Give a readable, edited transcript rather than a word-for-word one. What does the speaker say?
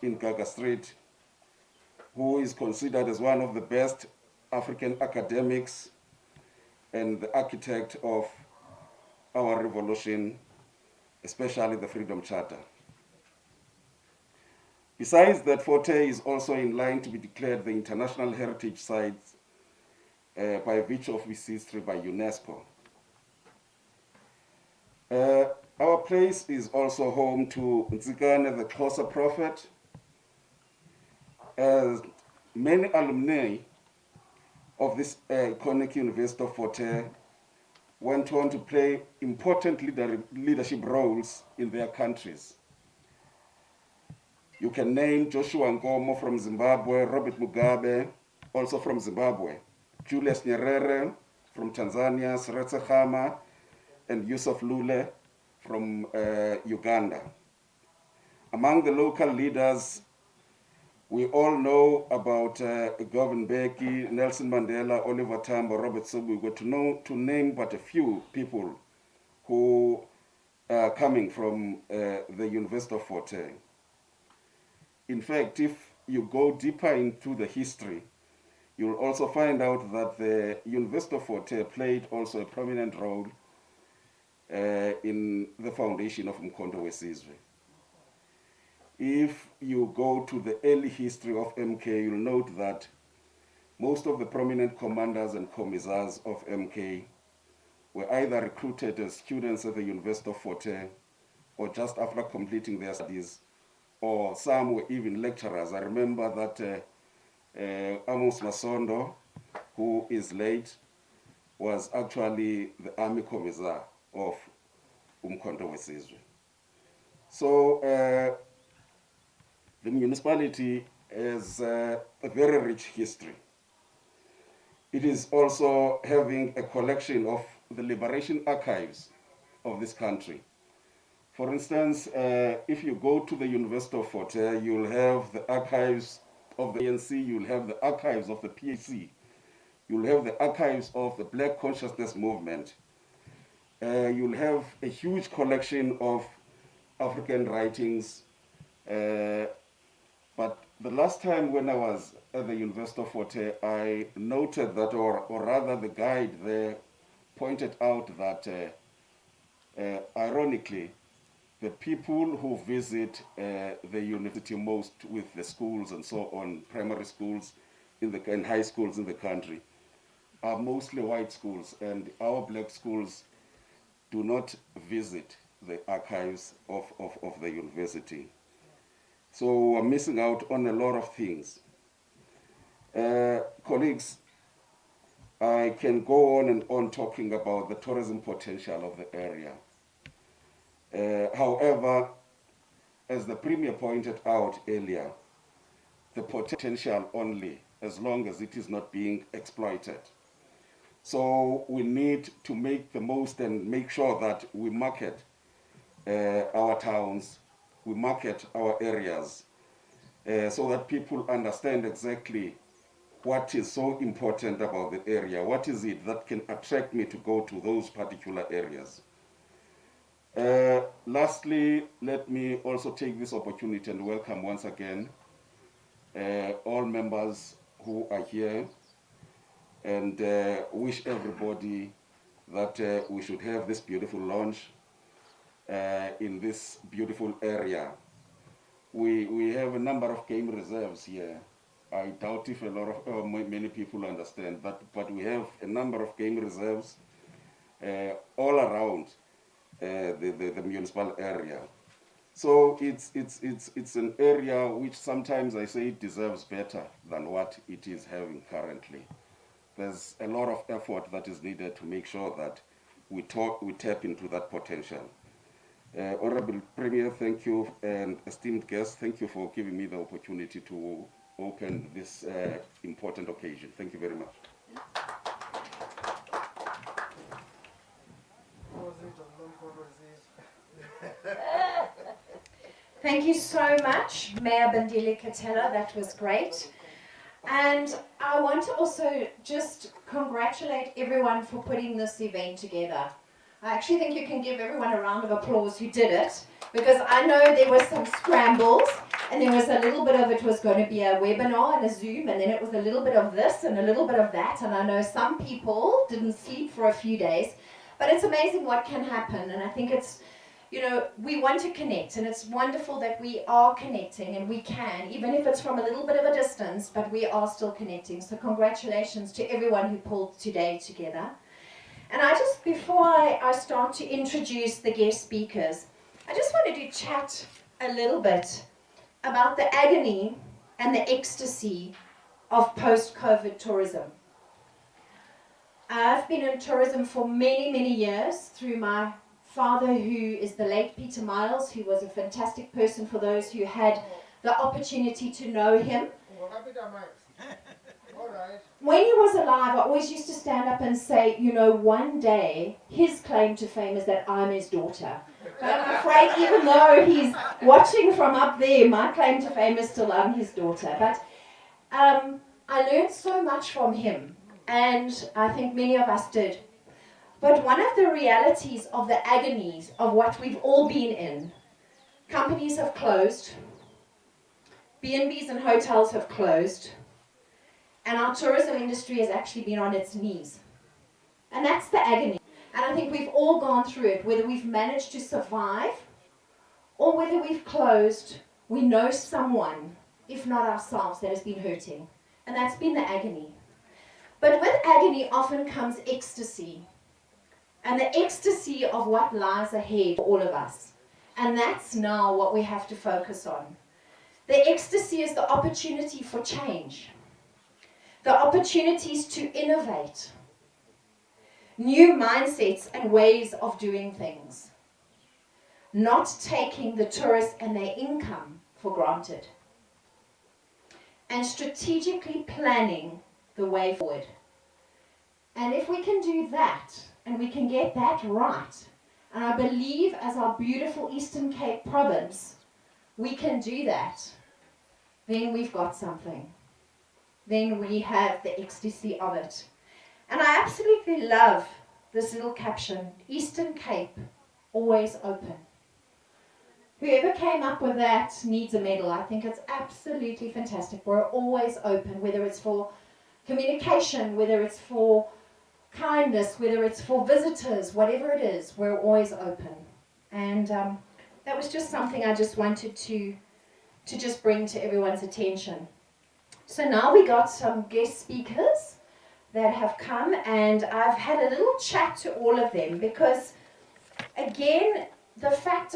in Gaga Street, who is considered as one of the best African academics and the architect of our revolution, especially the Freedom Charter. Besides that, Fort Hare is also in line to be declared the International Heritage Site by virtue of its history by UNESCO. Our place is also home to Nzikane, the Xhosa prophet. Many alumni of this iconic University of Fort Hare went on to play important leadership roles in their countries. You can name Joshua Nkomo from Zimbabwe, Robert Mugabe, also from Zimbabwe, Julius Nyerere from Tanzania, Seretse Khama, and Yusuf Lule from Uganda. Among the local leaders, we all know about Govan Mbeki, Nelson Mandela, Oliver Tambo, Robert Sobukwe, to name but a few people who are coming from the University of Fort Hare. In fact, if you go deeper into the history, you'll also find out that the University of Fort Hare played also a prominent role in the foundation of Umkhonto weSizwe. If you go to the early history of MK, you'll note that most of the prominent commanders and commissars of MK were either recruited as students at the University of Fort Hare or just after completing their studies, or some were even lecturers. I remember that Amos Masondo, who is late, was actually the army commissar of Umkhonto weSizwe. So the municipality has a very rich history. It is also having a collection of the liberation archives of this country. For instance, if you go to the University of Fort Hare, you'll have the archives of the ANC, you'll have the archives of the PAC, you'll have the archives of the Black Consciousness Movement, you'll have a huge collection of African writings. But the last time when I was at the University of Fort Hare, I noted that, or rather the guide there pointed out that, ironically, the people who visit the university most with the schools and so on, primary schools and high schools in the country, are mostly white schools, and our black schools do not visit the archives of the university. So we're missing out on a lot of things. Colleagues, I can go on and on talking about the tourism potential of the area. However, as the Premier pointed out earlier, the potential only as long as it is not being exploited. So we need to make the most and make sure that we market our towns, we market our areas, so that people understand exactly what is so important about the area. What is it that can attract me to go to those particular areas? Lastly, let me also take this opportunity and welcome once again all members who are here, and wish everybody that we should have this beautiful launch in this beautiful area. We have a number of game reserves here. I doubt if a lot of many people understand that, but we have a number of game reserves all around the municipal area. So it's an area which sometimes I say it deserves better than what it is having currently. There's a lot of effort that is needed to make sure that we tap into that potential. Honorable Premier, thank you, and esteemed guests, thank you for giving me the opportunity to open this important occasion. Thank you very much. Thank you so much, Mayor Bandile Katela. That was great. And I want to also just congratulate everyone for putting this event together. I actually think you can give everyone a round of applause who did it, because I know there were some scrambles and there was a little bit of it was going to be a webinar and a Zoom, and then it was a little bit of this and a little bit of that, and I know some people didn't sleep for a few days, but it's amazing what can happen, and I think it's, we want to connect, and it's wonderful that we are connecting, and we can, even if it's from a little bit of a distance, but we are still connecting. So congratulations to everyone who pulled today together. And before I start to introduce the guest speakers, I just wanted to chat a little bit about the agony and the ecstasy of post-COVID tourism. I've been in tourism for many, many years through my father, who is the late Peter Miles, who was a fantastic person for those who had the opportunity to know him. When he was alive, I always used to stand up and say, one day his claim to fame is that I'm his daughter. But I'm afraid even though he's watching from up there, my claim to fame is still I'm his daughter. But I learned so much from him, and I think many of us did. But one of the realities of the agonies of what we've all been in, companies have closed, B&Bs and hotels have closed, and our tourism industry has actually been on its knees. And that's the agony. And I think we've all gone through it, whether we've managed to survive or whether we've closed, we know someone, if not ourselves, that has been hurting. And that's been the agony. But with agony often comes ecstasy. And the ecstasy of what lies ahead for all of us. And that's now what we have to focus on. The ecstasy is the opportunity for change. The opportunities to innovate. New mindsets and ways of doing things. Not taking the tourists and their income for granted. And strategically planning the way forward. And if we can do that, and we can get that right, and I believe as our beautiful Eastern Cape province, we can do that, then we've got something. Then we have the ecstasy of it. And I absolutely love this little caption, Eastern Cape, always open. Whoever came up with that needs a medal. I think it's absolutely fantastic. We're always open, whether it's for communication, whether it's for kindness, whether it's for visitors, whatever it is, we're always open. And that was just something I just wanted to just bring to everyone's attention. So now we got some guest speakers that have come, and I've had a little chat to all of them because, again, the fact